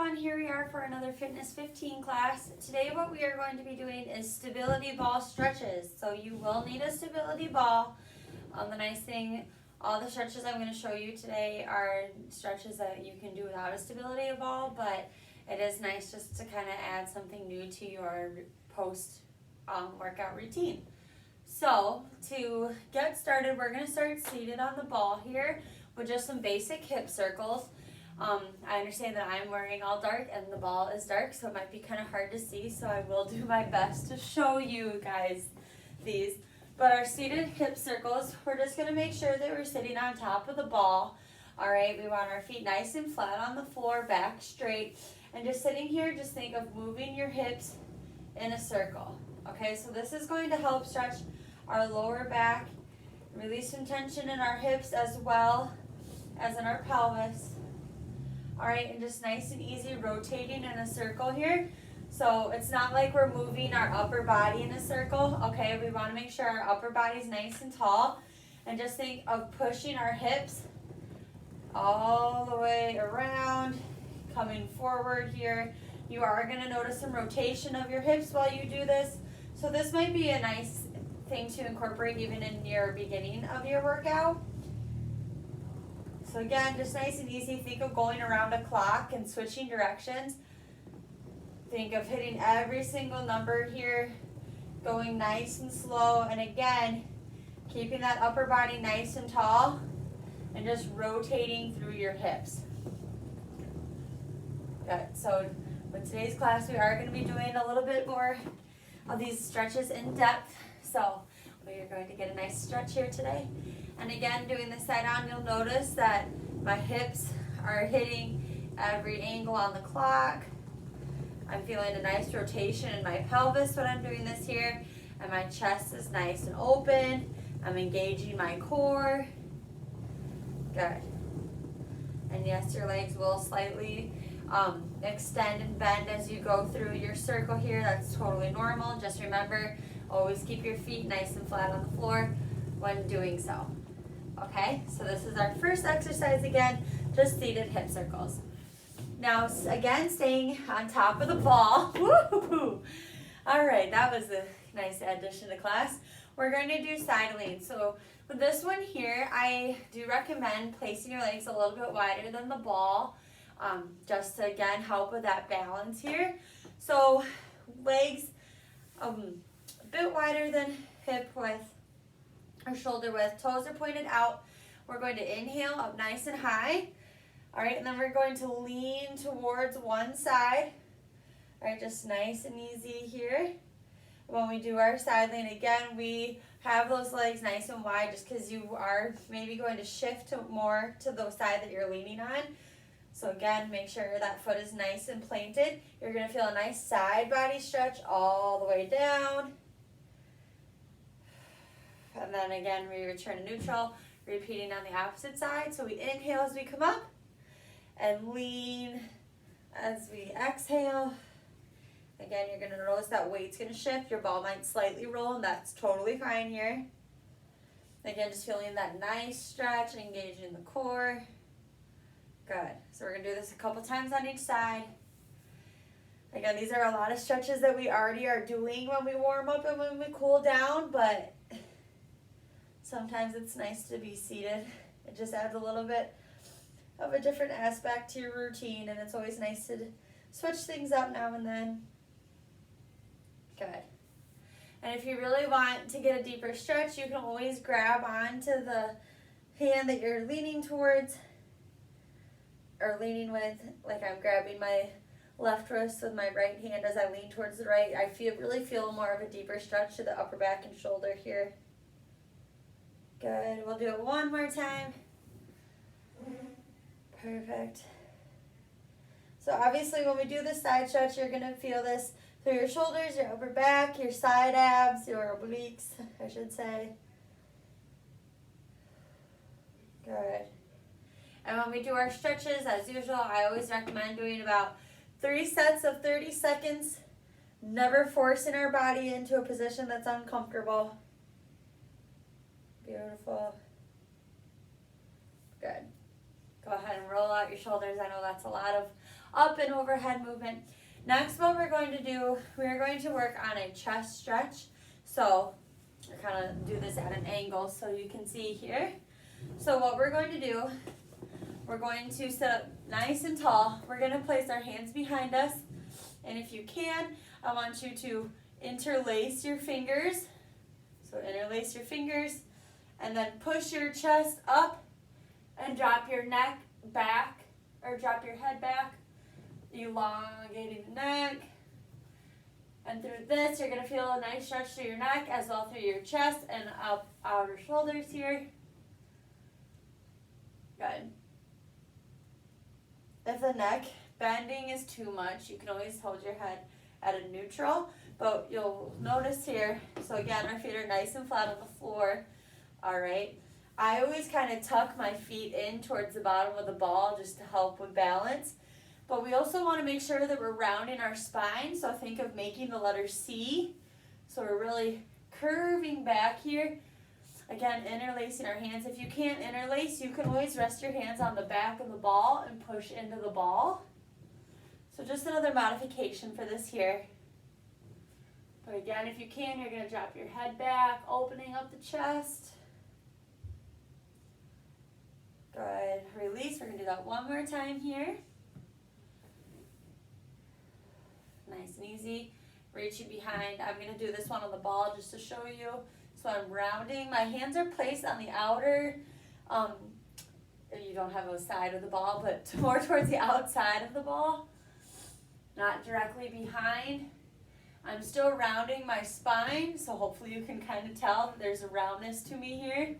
everyone, here we are for another Fitness 15 class. Today what we are going to be doing is stability ball stretches. So you will need a stability ball. The nice thing, all the stretches I'm going to show you today are stretches that you can do without a stability ball, but it is nice just to kind of add something new to your post workout routine. So to get started, we're going to start seated on the ball here with just some basic hip circles. I understand that I'm wearing all dark and the ball is dark, so it might be kind of hard to see, so I will do my best to show you guys these. But our seated hip circles, we're just going to make sure that we're sitting on top of the ball. Alright, we want our feet nice and flat on the floor, back straight. And just sitting here, just think of moving your hips in a circle. Okay, so this is going to help stretch our lower back, release some tension in our hips as well as in our pelvis. Alright, and just nice and easy rotating in a circle here. So it's not like we're moving our upper body in a circle. Okay, we want to make sure our upper body's nice and tall. And just think of pushing our hips all the way around, coming forward here. You are going to notice some rotation of your hips while you do this. So this might be a nice thing to incorporate even in your beginning of your workout. So again, just nice and easy. Think of going around a clock and switching directions. Think of hitting every single number here, going nice and slow. And again, keeping that upper body nice and tall and just rotating through your hips. Good. So with today's class, we are going to be doing a little bit more of these stretches in depth. So we are going to get a nice stretch here today. And again, doing this side on, you'll notice that my hips are hitting every angle on the clock. I'm feeling a nice rotation in my pelvis when I'm doing this here. And my chest is nice and open. I'm engaging my core. Good. And yes, your legs will slightly extend and bend as you go through your circle here. That's totally normal. Just remember, always keep your feet nice and flat on the floor when doing so. Okay, so this is our first exercise again, just seated hip circles. Now, again, staying on top of the ball. Woo-hoo-hoo. All right, that was a nice addition to class. We're going to do side lean. So with this one here, I do recommend placing your legs a little bit wider than the ball, just to, again, help with that balance here. So legs a bit wider than hip width or shoulder width. Toes are pointed out. We're going to inhale up nice and high. All right, and then we're going to lean towards one side. All right, just nice and easy here. When we do our side lean, again, we have those legs nice and wide just because you are maybe going to shift more to the side that you're leaning on. So again, make sure that foot is nice and planted. You're going to feel a nice side body stretch all the way down. And then again, we return to neutral, repeating on the opposite side. So we inhale as we come up and lean as we exhale. Again, you're going to notice that weight's going to shift. Your ball might slightly roll, and that's totally fine here. Again, just feeling that nice stretch, engaging the core. Good. So we're going to do this a couple times on each side. Again, these are a lot of stretches that we already are doing when we warm up and when we cool down, but sometimes it's nice to be seated. It just adds a little bit of a different aspect to your routine, and it's always nice to switch things up now and then. Good. And if you really want to get a deeper stretch, you can always grab onto the hand that you're leaning towards or leaning with, like I'm grabbing my left wrist with my right hand as I lean towards the right. I really feel more of a deeper stretch to the upper back and shoulder here. Good. We'll do it one more time. Perfect. So obviously when we do the side stretch, you're going to feel this through your shoulders, your upper back, your side abs, your obliques, I should say. Good. And when we do our stretches, as usual, I always recommend doing about 3 sets of 30 seconds, never forcing our body into a position that's uncomfortable. Beautiful. Good. Go ahead and roll out your shoulders. I know that's a lot up and overhead movement. Next, what we're going to do, we're going to work on a chest stretch. So I kind of do this at an angle so you can see here. So what we're going to do, we're going to sit up nice and tall. We're going to place our hands behind us. And if you can, I want you to interlace your fingers. So interlace your fingers and then push your chest up and drop your neck back, or drop your head back, elongating the neck. And through this, you're going to feel a nice stretch through your neck as well through your chest and up outer shoulders here. Good. If the neck bending is too much, you can always hold your head at a neutral, but you'll notice here, so again, our feet are nice and flat on the floor. All right. I always kind of tuck my feet in towards the bottom of the ball just to help with balance. But we also want to make sure that we're rounding our spine. So think of making the letter C. So we're really curving back here. Again, interlacing our hands. If you can't interlace, you can always rest your hands on the back of the ball and push into the ball. So just another modification for this here. But again, if you can, you're going to drop your head back, opening up the chest. Good. Release. We're going to do that one more time here. Nice and easy. Reaching behind. I'm going to do this one on the ball just to show you. So I'm rounding. My hands are placed on the outer, you don't have a side of the ball, but more towards the outside of the ball. Not directly behind. I'm still rounding my spine, so hopefully you can kind of tell that there's a roundness to me here.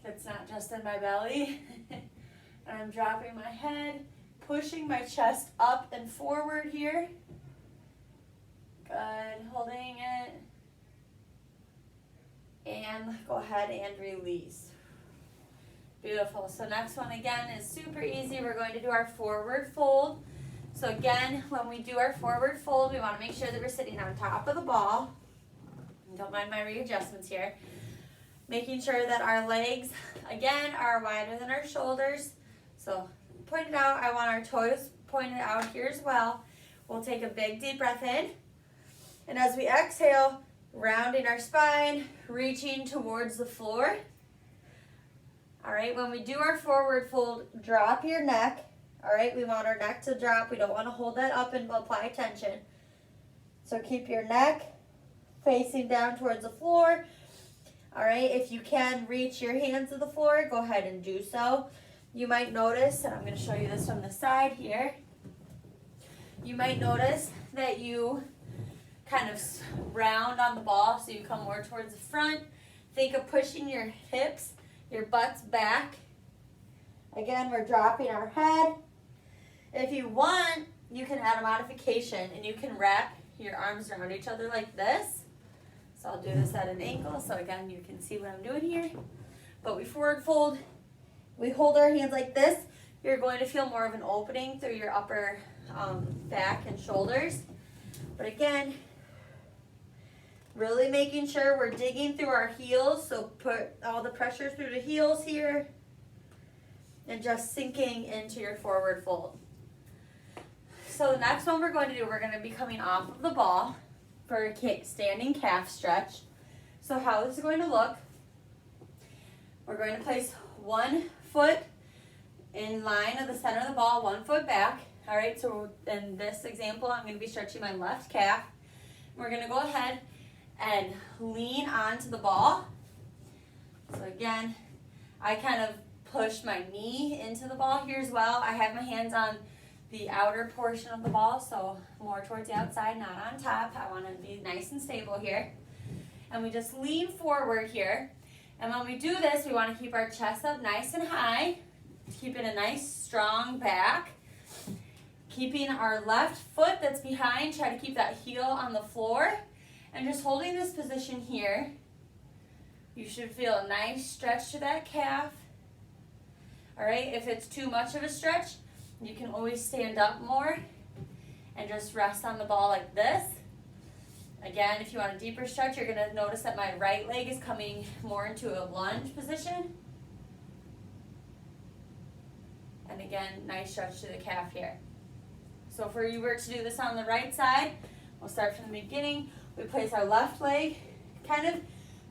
It's not just in my belly. And I'm dropping my head, pushing my chest up and forward here. Good, holding it. And go ahead and release. Beautiful. So next one again is super easy. We're going to do our forward fold. So again, when we do our forward fold, we want to make sure that we're sitting on top of the ball. Don't mind my readjustments here. Making sure that our legs, again, are wider than our shoulders. So point it out. I want our toes pointed out here as well. We'll take a big deep breath in. And as we exhale, rounding our spine, reaching towards the floor. All right, when we do our forward fold, drop your neck. All right, we want our neck to drop. We don't want to hold that up and apply tension. So keep your neck facing down towards the floor. All right, if you can reach your hands to the floor, go ahead and do so. You might notice, and I'm going to show you this from the side here, you might notice that you kind of round on the ball, so you come more towards the front. Think of pushing your hips, your butts back. Again, we're dropping our head. If you want, you can add a modification, and you can wrap your arms around each other like this. So I'll do this at an angle, so again, you can see what I'm doing here. But we forward fold, we hold our hands like this. You're going to feel more of an opening through your upper back and shoulders. But again, really making sure we're digging through our heels, so put all the pressure through the heels here and just sinking into your forward fold. So the next one we're going to do, we're going to be coming off of the ball for a standing calf stretch. So how this is going to look, we're going to place one foot in line of the center of the ball, 1 foot back. All right, so in this example, I'm going to be stretching my left calf. We're going to go ahead and lean onto the ball. So again, I kind of push my knee into the ball here as well. I have my hands on the outer portion of the ball, so more towards the outside, not on top. I want to be nice and stable here. And we just lean forward here. And when we do this, we want to keep our chest up nice and high, keeping a nice strong back. Keeping our left foot that's behind, try to keep that heel on the floor. And just holding this position here, you should feel a nice stretch to that calf. All right, if it's too much of a stretch, you can always stand up more and just rest on the ball like this. Again, if you want a deeper stretch, you're going to notice that my right leg is coming more into a lunge position. And again, nice stretch to the calf here. So if we were to do this on the right side, we'll start from the beginning. We place our left leg kind of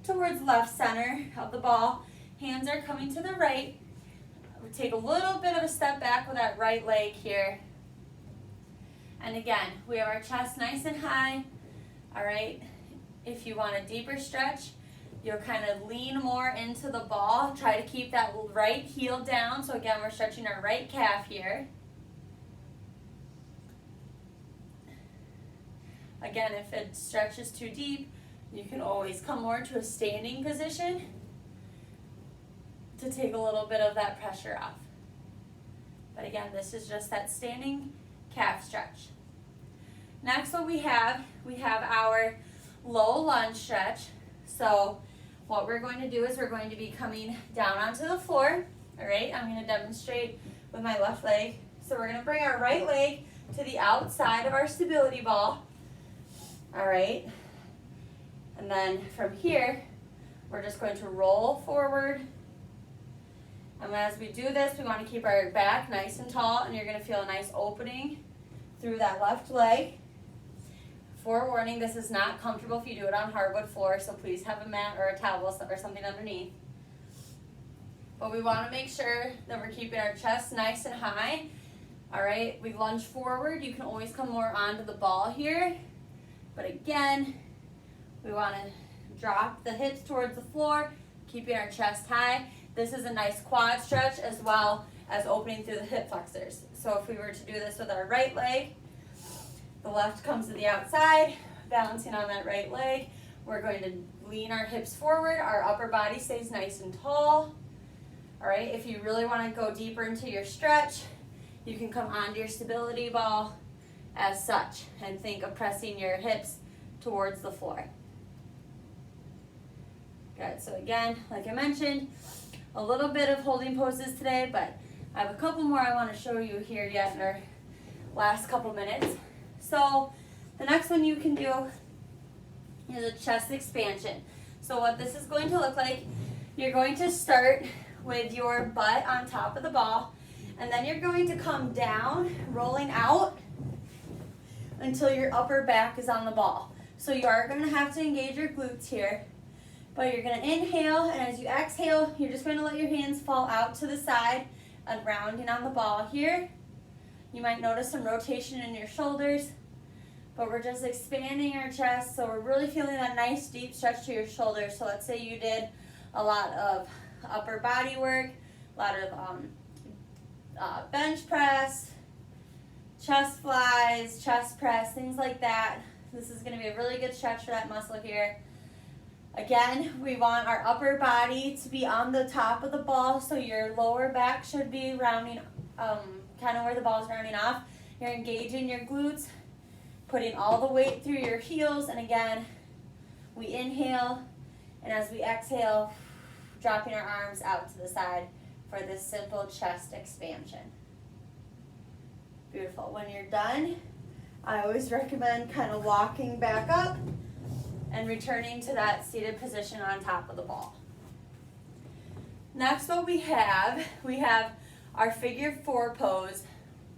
towards left center of the ball. Hands are coming to the right. We take a little bit of a step back with that right leg here. And again, we have our chest nice and high. All right. If you want a deeper stretch, you'll kind of lean more into the ball. Try to keep that right heel down. So again, we're stretching our right calf here. Again, if it stretches too deep, you can always come more to a standing position to take a little bit of that pressure off. But again, this is just that standing calf stretch. Next, what we have our low lunge stretch. So what we're going to do is we're going to be coming down onto the floor. All right, I'm going to demonstrate with my left leg. So we're going to bring our right leg to the outside of our stability ball. All right, and then from here, we're just going to roll forward. And as we do this, we want to keep our back nice and tall, and you're going to feel a nice opening through that left leg. Forewarning, this is not comfortable if you do it on hardwood floor, so please have a mat or a towel or something underneath. But we want to make sure that we're keeping our chest nice and high. All right, we lunge forward. You can always come more onto the ball here. But again, we want to drop the hips towards the floor, keeping our chest high. This is a nice quad stretch as well as opening through the hip flexors. So if we were to do this with our right leg, the left comes to the outside, balancing on that right leg. We're going to lean our hips forward. Our upper body stays nice and tall. All right, if you really want to go deeper into your stretch, you can come onto your stability ball as such and think of pressing your hips towards the floor. Good, so again, like I mentioned, a little bit of holding poses today, but I have a couple more I want to show you here yet in our last couple minutes. So the next one you can do is a chest expansion. So what this is going to look like, you're going to start with your butt on top of the ball, and then you're going to come down, rolling out until your upper back is on the ball. So you are going to have to engage your glutes here, but you're going to inhale, and as you exhale, you're just going to let your hands fall out to the side and rounding on the ball here. You might notice some rotation in your shoulders, but we're just expanding our chest, so we're really feeling that nice deep stretch to your shoulders. So let's say you did a lot of upper body work, a lot of bench press, chest flies, chest press, things like that. This is going to be a really good stretch for that muscle here. Again, we want our upper body to be on the top of the ball, so your lower back should be rounding, kind of where the ball is rounding off. You're engaging your glutes, putting all the weight through your heels, and again, we inhale, and as we exhale, dropping our arms out to the side for this simple chest expansion. Beautiful. When you're done, I always recommend kind of walking back up and returning to that seated position on top of the ball. Next, what we have our figure 4 pose.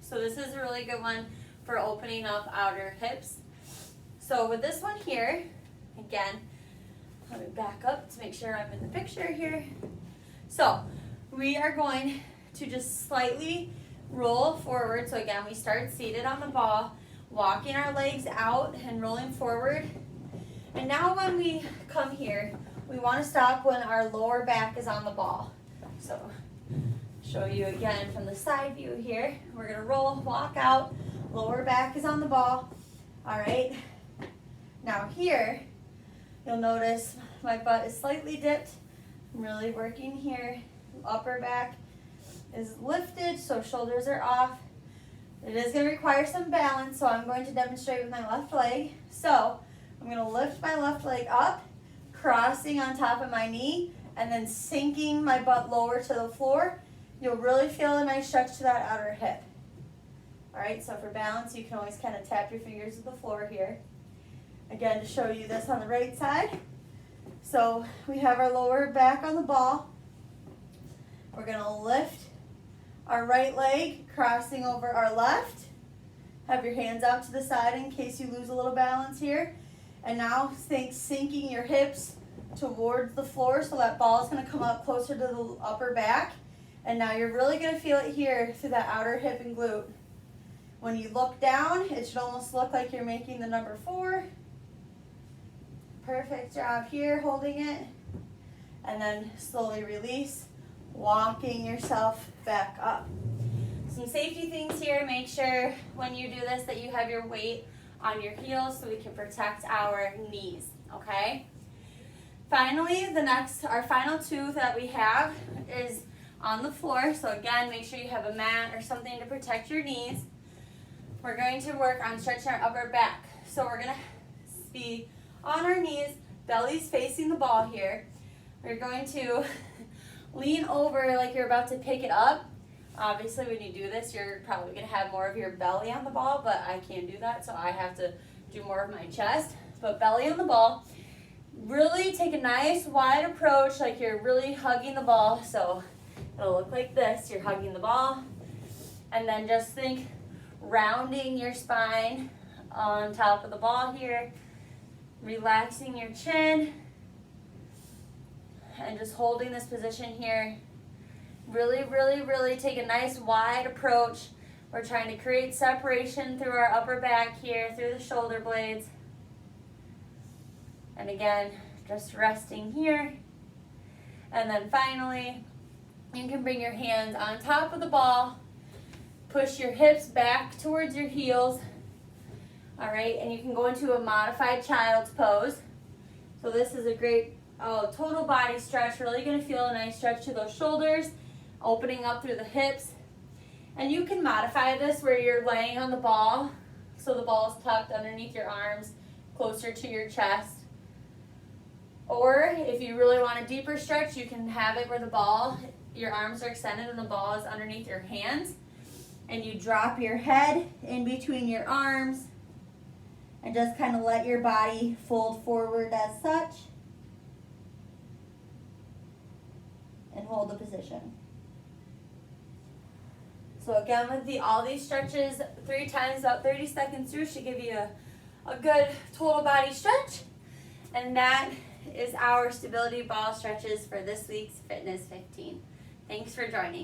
So this is a really good one for opening up outer hips. So with this one here, again, let me back up to make sure I'm in the picture here. So we are going to just slightly roll forward. So again, we start seated on the ball, walking our legs out and rolling forward. And now when we come here, we want to stop when our lower back is on the ball. So show you again from the side view here. We're going to roll, walk out, lower back is on the ball. All right. Now here, you'll notice my butt is slightly dipped. I'm really working here. Upper back is lifted, so shoulders are off. It is going to require some balance, so I'm going to demonstrate with my left leg. So I'm going to lift my left leg up, crossing on top of my knee, and then sinking my butt lower to the floor. You'll really feel a nice stretch to that outer hip. All right, so for balance, you can always kind of tap your fingers to the floor here. Again, to show you this on the right side. So we have our lower back on the ball. We're going to lift our right leg, crossing over our left, Have your hands out to the side in case you lose a little balance here. And now think sinking your hips towards the floor, so that ball is going to come up closer to the upper back. And now you're really going to feel it here through that outer hip and glute. When you look down, it should almost look like you're making the number 4. Perfect job here, holding it. And then slowly release, walking yourself back up. Some safety things here. Make sure when you do this that you have your weight on your heels so we can protect our knees, okay? Finally, our final 2 that we have is on the floor. So again, make sure you have a mat or something to protect your knees. We're going to work on stretching our upper back. So we're going to be on our knees, belly's facing the ball here. We're going to lean over like you're about to pick it up. Obviously, when you do this, you're probably going to have more of your belly on the ball, but I can't do that, so I have to do more of my chest. But belly on the ball. Really take a nice wide approach like you're really hugging the ball. So it'll look like this. You're hugging the ball. And then just think rounding your spine on top of the ball here. Relaxing your chin. And just holding this position here. Really, really, really take a nice wide approach. We're trying to create separation through our upper back here, through the shoulder blades. And again, just resting here. And then finally, you can bring your hands on top of the ball. Push your hips back towards your heels. All right, and you can go into a modified child's pose. So this is a great total body stretch. Really gonna feel a nice stretch to those shoulders, opening up through the hips. And you can modify this where you're laying on the ball, so the ball is tucked underneath your arms, closer to your chest. Or if you really want a deeper stretch, you can have it where the ball, your arms are extended and the ball is underneath your hands. And you drop your head in between your arms and just kind of let your body fold forward as such. And hold the position. So again, with all these stretches 3 times, about 30 seconds through, should give you a good total body stretch. And that is our stability ball stretches for this week's Fitness 15. Thanks for joining.